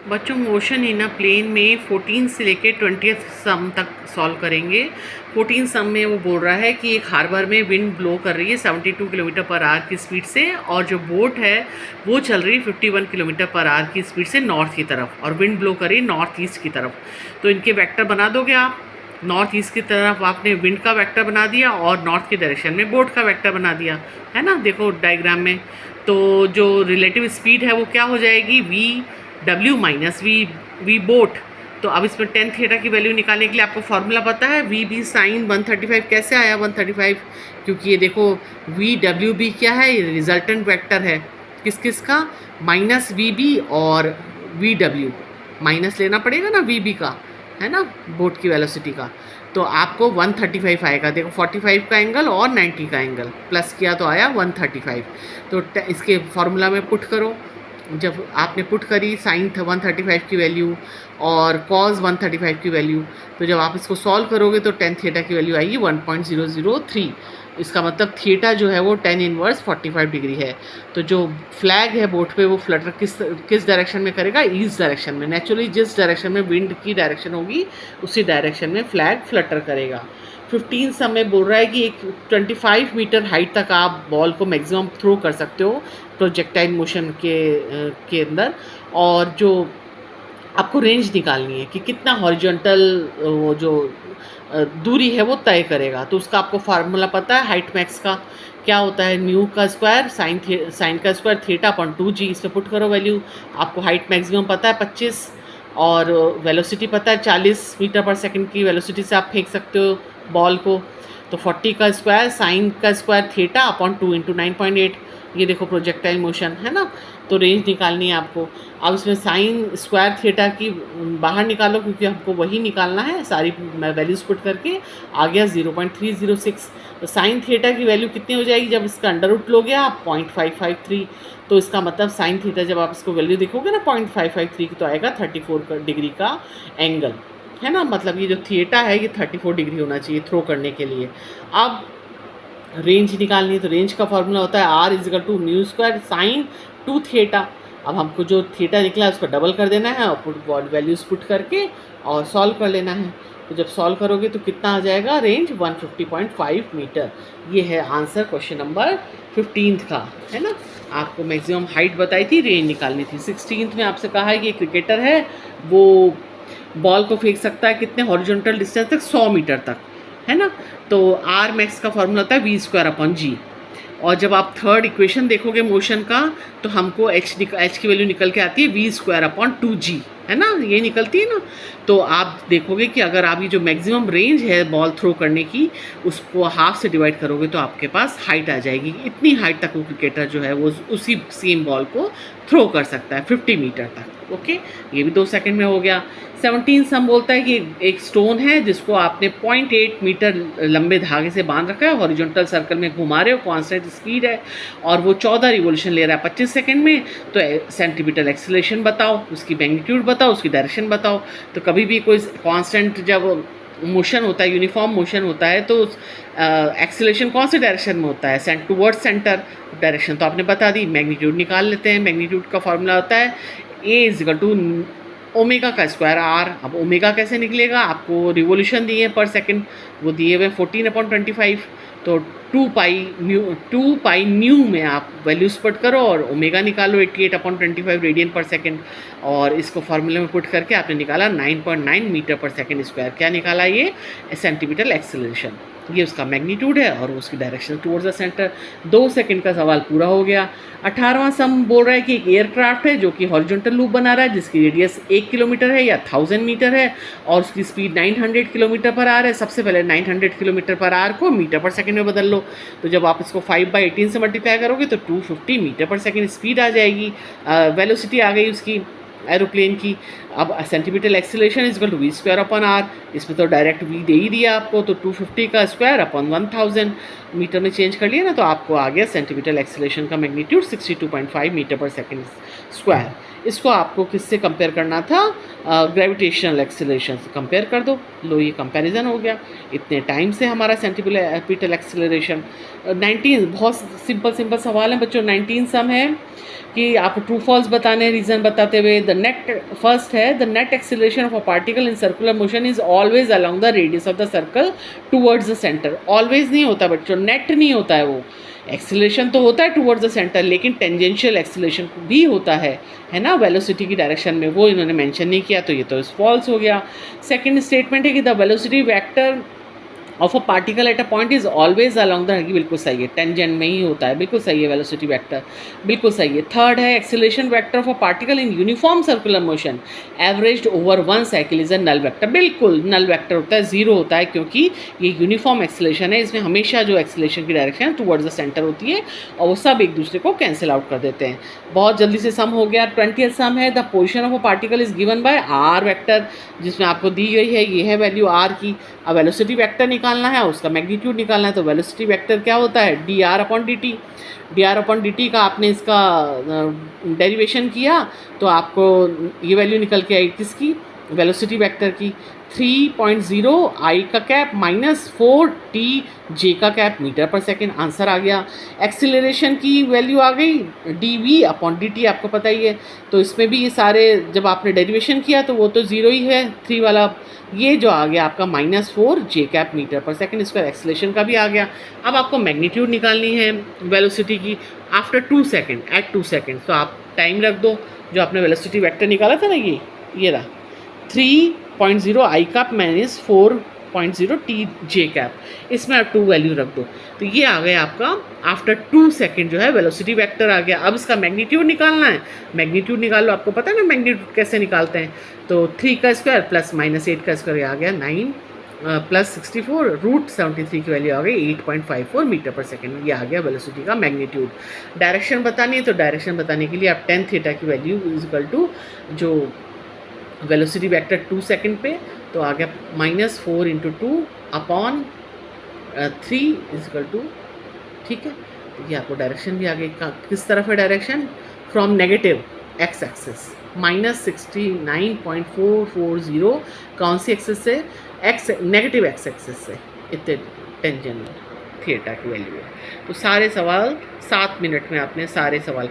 बच्चों motion in a plane में 14 से लेके 20th सम तक सॉल्व करेंगे। 14 सम में वो बोल रहा है कि एक हार्बर में विंड ब्लो कर रही है 72 किलोमीटर पर आवर की स्पीड से, और जो बोट है वो चल रही है 51 किलोमीटर पर आवर की स्पीड से नॉर्थ की तरफ, और विंड ब्लो कर रही है नॉर्थ ईस्ट की तरफ। तो इनके वेक्टर बना दोगे आप। नॉर्थ ईस्ट की तरफ आपने विंड का वेक्टर बना दिया और नॉर्थ की डायरेक्शन में बोट का वेक्टर बना दिया, है ना। देखो डायग्राम में, तो जो रिलेटिव स्पीड है वो क्या हो जाएगी, V W minus V boat. तो अब इसमें टेन थीटा की वैल्यू निकालने के लिए आपको फार्मूला पता है, वी बी साइन 135। कैसे आया 135? क्योंकि ये देखो वी डब्ल्यू बी क्या है, ये रिजल्टेंट वेक्टर है किस किस का, माइनस वी बी और वी डब्ल्यू। माइनस लेना पड़ेगा ना वी बी का, है ना, बोट की वेलोसिटी का। तो आपको 135 आएगा। देखो 45 का एंगल और 90 का एंगल प्लस किया तो आया 135। तो इसके फार्मूला में पुट करो। जब आपने पुट करी साइन 135 की वैल्यू और कॉज 135 की वैल्यू, तो जब आप इसको सॉल्व करोगे तो टेन थीटा की वैल्यू आएगी 1.003। इसका मतलब थीटा जो है वो 10 इनवर्स 45 डिग्री है। तो जो फ्लैग है बोट पे वो फ्लटर किस डायरेक्शन में करेगा, ईस्ट डायरेक्शन में। नेचुरली जिस डायरेक्शन में विंड की डायरेक्शन होगी उसी डायरेक्शन में फ्लैग फ्लटर करेगा। 15 समय बोल रहा है कि एक 25 मीटर हाइट तक आप बॉल को मैक्सिमम थ्रो कर सकते हो प्रोजेक्टाइल मोशन के अंदर। और जो आपको रेंज निकालनी है कि कितना हॉरिजॉन्टल वो जो दूरी है वो तय करेगा। तो उसका आपको फार्मूला पता है हाइट मैक्स का, क्या होता है, न्यू का स्क्वायर साइन का स्क्वायर थीटा अपॉन 2g। इसमें पुट करो वैल्यू। आपको हाइट मैक्सिमम पता है 25 और वेलोसिटी पता है 40 मीटर पर सेकंड की वेलोसिटी से आप फेंक सकते हो बॉल को। तो 40 का स्क्वायर साइन का स्क्वायर थीटा अपॉन 2 इंटू 9.8। ये देखो प्रोजेक्टाइल मोशन है ना। तो रेंज निकालनी है आपको। अब इसमें साइन स्क्वायर थीटा की बाहर निकालो क्योंकि हमको वही निकालना है, सारी वैल्यूज पुट करके आ गया 0.306। तो साइन थीटा की वैल्यू कितनी हो जाएगी जब इसका अंडर रूट लोगे आप, 0.553। तो इसका मतलब साइन थीटा जब आप इसको वैल्यू देखोगे ना 0.553 की, तो आएगा 34 डिग्री का एंगल, है ना। मतलब ये जो थीटा है ये 34 डिग्री होना चाहिए थ्रो करने के लिए। अब रेंज निकालनी है तो रेंज का फॉर्मूला होता है R is equal to u square sine 2 theta. अब हमको जो थीटा निकला है उसको डबल कर देना है और वैल्यूज पुट करके और सॉल्व कर लेना है। तो जब सॉल्व करोगे तो कितना आ जाएगा, रेंज 150.5 मीटर। ये है आंसर क्वेश्चन नंबर 15 का, है ना। आपको मैक्सिमम हाइट बताई थी, रेंज निकालनी थी। 16 में आपसे कहा है कि क्रिकेटर है वो बॉल को फेंक सकता है कितने हॉरिजॉन्टल डिस्टेंस तक, 100 मीटर तक, है ना। तो आर मैक्स का फॉर्मूला होता है वी स्क्वायर अपॉन जी। और जब आप थर्ड इक्वेशन देखोगे मोशन का तो हमको एच की वैल्यू निकल के आती है वी स्क्वायर अपॉन 2g, है ना, ये निकलती है ना। तो आप देखोगे कि अगर आप ये जो मैक्सिमम रेंज है बॉल थ्रो करने की उसको हाफ से डिवाइड करोगे तो आपके पास हाइट आ जाएगी। इतनी हाइट तक वो क्रिकेटर जो है वो उसी सेम बॉल को थ्रो कर सकता है 50 मीटर तक। ओके, ये भी 2 सेकंड में हो गया। 17 सम बोलता है कि एक स्टोन है जिसको आपने 0.8 मीटर लंबे धागे से बांध रखा है, हॉरिजॉन्टल सर्कल में घुमा रहे हो, कांस्टेंट स्पीड है और वो 14 रिवोल्यूशन ले रहा है 25 सेकंड में। तो सेंटीमीटर एक्सेलरेशन बताओ, उसकी मैग्नीट्यूड बताओ, उसकी डायरेक्शन बताओ। तो कभी भी कोई कांस्टेंट जब मोशन होता है, यूनिफॉर्म मोशन होता है, तो एक्सेलरेशन कौन से डायरेक्शन में होता है, टुवर्ड्स सेंटर डायरेक्शन। तो आपने बता दी, मैग्नीट्यूड निकाल लेते हैं। मैग्नीट्यूड का फॉर्मूला होता है ए इजिकल टू ओमेगा का स्क्वायर आर। अब ओमेगा कैसे निकलेगा, आपको रिवोल्यूशन दिए पर सेकंड, वो दिए हुए 14/25। तो 2 पाई न्यू में आप वैल्यूज पुट करो और ओमेगा निकालो 88/25 रेडियन पर सेकंड। और इसको फार्मूले में पुट करके आपने निकाला 9.9 मीटर पर सेकंड स्क्वायर। क्या निकाला, ये सेंटीमीटर एक्सेलरेशन। ये उसका मैग्नीट्यूड है और उसकी direction towards the centre. 2 second का सवाल पूरा हो गया। 18वां सम बोल रहा है कि एक एयरक्राफ्ट है जो कि हॉरिजॉन्टल लूप बना रहा है जिसकी रेडियस 1 किलोमीटर है या 1000 मीटर है और उसकी स्पीड 900 किलोमीटर पर आवर है। सबसे पहले 900 किलोमीटर पर आवर को मीटर पर सेकंड में बदल लो। तो जब आप इसको 5/18 से मल्टीप्लाई करोगे तो 250 मीटर पर सेकंड स्पीड आ जाएगी, वेलोसिटी आ गई उसकी एरोप्लेन की। अब centimetre acceleration is equal to V square upon R. इसमें तो डायरेक्ट वी दे ही दिया आपको, तो 250 का स्क्वायर अपॉन 1000 मीटर में चेंज कर लिया ना, तो आपको आ गया सेंटीमीटर एक्सेलरेशन का मैग्नीट्यूड 62.5 मीटर पर सेकंड स्क्वायर। इसको आपको किससे कंपेयर करना था, ग्रेविटेशनल एक्सेलरेशन से कंपेयर कर दो। लो, ये कंपैरिजन हो गया। इतने टाइम से हमारा सेंटीमीटर एक्सेलरेशन 19, बहुत सिंपल सवाल है बच्चों। 19 सम है कि आपको ट्रू फॉल्स बताने हैं रीज़न बताते हुए। द नेट फर्स्ट है, the net acceleration of a particle in circular motion is always along the radius of the circle towards the centre. Always नहीं होता बच्चों, नेट नहीं होता है वो। एक्सीलरेशन तो होता है टूवर्ड्स द सेंटर, लेकिन टेंजेंशियल एक्सीलरेशन भी होता है ना, वेलोसिटी की डायरेक्शन में, वो इन्होंने मेंशन नहीं किया, तो ये तो फॉल्स हो गया। सेकंड स्टेटमेंट है कि the velocity vector of a particle at a point is always along the, बिल्कुल सही है, टेंजेंट में ही होता है, बिल्कुल सही है, वेलोसिटी वेक्टर बिल्कुल सही है। थर्ड है, acceleration vector of a particle in uniform circular motion averaged over one cycle is a null vector. बिल्कुल नल वेक्टर होता है, जीरो होता है, क्योंकि ये यूनिफॉर्म एक्सीलरेशन है, इसमें हमेशा जो एक्सीलरेशन की डायरेक्शन टुवर्ड्स द सेंटर होती है और वो सब एक दूसरे को कैंसिल आउट कर देते हैं। बहुत जल्दी से सम हो गया। 20th सम है, the position of a particle is given by R vector, जिसमें आपको दी गई है, ये है वैल्यू आर की। अब वेलोसिटी वेक्टर निकालना है, उसका मैग्नीट्यूड निकालना है, तो वेलोसिटी वेक्टर क्या होता है, D R upon D T. D R upon D T का आपने इसका डेरिवेशन किया तो आपको ये वैल्यू निकल के आई किसकी, वेलोसिटी वेक्टर की। 3.0 आई का कैप माइनस 4 टी जे का cap metre per second, answer आ गया। एक्सीलरेशन की वैल्यू आ गई D V upon D T, आपको पता ही है, तो इसमें भी ये सारे जब आपने डेरिवेशन किया तो वो तो ज़ीरो ही है, 3 वाला। ये जो आ गया आपका -4 जे कैप मीटर पर सेकेंड, इसका एक्सीलरेशन का भी आ गया। अब आपको मैग्नीट्यूड निकालनी है वेलोसिटी की आफ्टर 2 सेकेंड, एट 2 सेकेंड, तो आप टाइम रख दो, जो आपने वेलोसिटी वेक्टर निकाला था ना, ये रहा 3.0 आई कैप माइनस 4.0 टी जे कैप, इसमें आप 2 वैल्यू रख दो, तो ये आ गया आपका आफ्टर 2 सेकेंड जो है वेलोसिटी वेक्टर आ गया। अब इसका मैग्नीट्यूड निकालना है, मैग्नीट्यूड निकाल लो, आपको पता है ना मैग्नीट्यूड कैसे निकालते हैं, तो 3 का स्क्वायर प्लस -8 का स्क्वायर आ गया 9 प्लस 64 रूट 73 की वैल्यू आ गई 8.54 मीटर पर सेकेंड, ये आ गया वेलोसिटी का मैग्नीट्यूड। डायरेक्शन बतानी है, तो डायरेक्शन बताने के लिए आप tan थीटा की वैल्यू इज इक्वल टू जो वेलोसिटी वेक्टर 2 सेकेंड पे, तो आ गया -4 × 2 अपॉन 3 इज इक्वल टू, ठीक है, ये आपको डायरेक्शन भी आ गई। किस तरफ है direction, from negative x axis, -69.440 कौन सी एक्सिस से, एक्स नेगेटिव एक्स एक्सिस से, इतने टेंजेंट थीटा की वैल्यू है। तो सारे सवाल 7 मिनट में आपने सारे सवाल